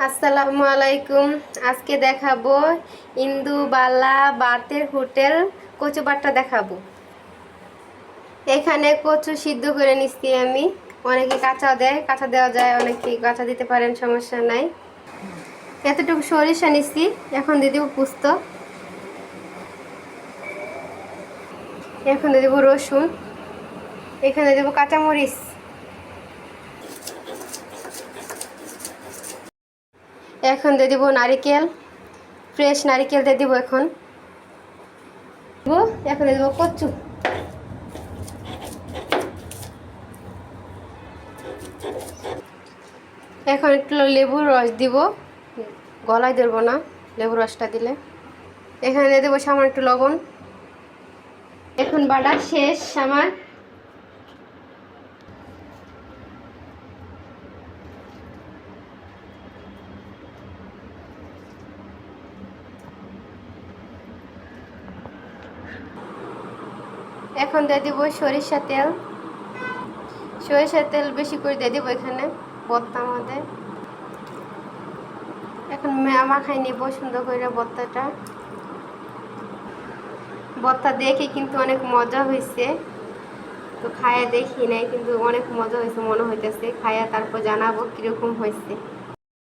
আসসালামু আলাইকুম। আজকে দেখাবো ইন্দুবালা বাতের হোটেল কচু বাটা দেখাবো। এখানে কচু সিদ্ধ করে নিচ্ছি আমি। অনেকে কাঁচা দেয়, কাঁচা দেওয়া যায়, অনেকে কাঁচা দিতে পারেন, সমস্যা নাই। এতটুকু সরিষা নিচ্ছি, এখন দিয়ে দেবো পোস্ত, এখন দিয়ে দেবো রসুন, এখানে দেবো কাঁচামরিচ, এখন দিয়ে দেবো নারিকেল, ফ্রেশ নারিকেল দিয়ে দেবো। এখন দিয়ে দেবো কচু, এখন একটু লেবুর রস দিব, গলায় ধরবো না লেবুর রসটা দিলে। এখানে দিয়ে দেবো সামান্য একটু লবণ। এখন বাটা শেষ আমার। এখন দিয়ে দিব সরিষা তেল, সরিষার তেল বেশি করে দিয়ে দিব এখানে ভর্তার মধ্যে। এখন মাখাই নিব সুন্দর করে ভর্তাটা। ভর্তা দেখে কিন্তু অনেক মজা হয়েছে, তো খায়া দেখি নাই, কিন্তু অনেক মজা হয়েছে মনে হইতেছে। খায়া তারপর জানাবো কিরকম হয়েছে।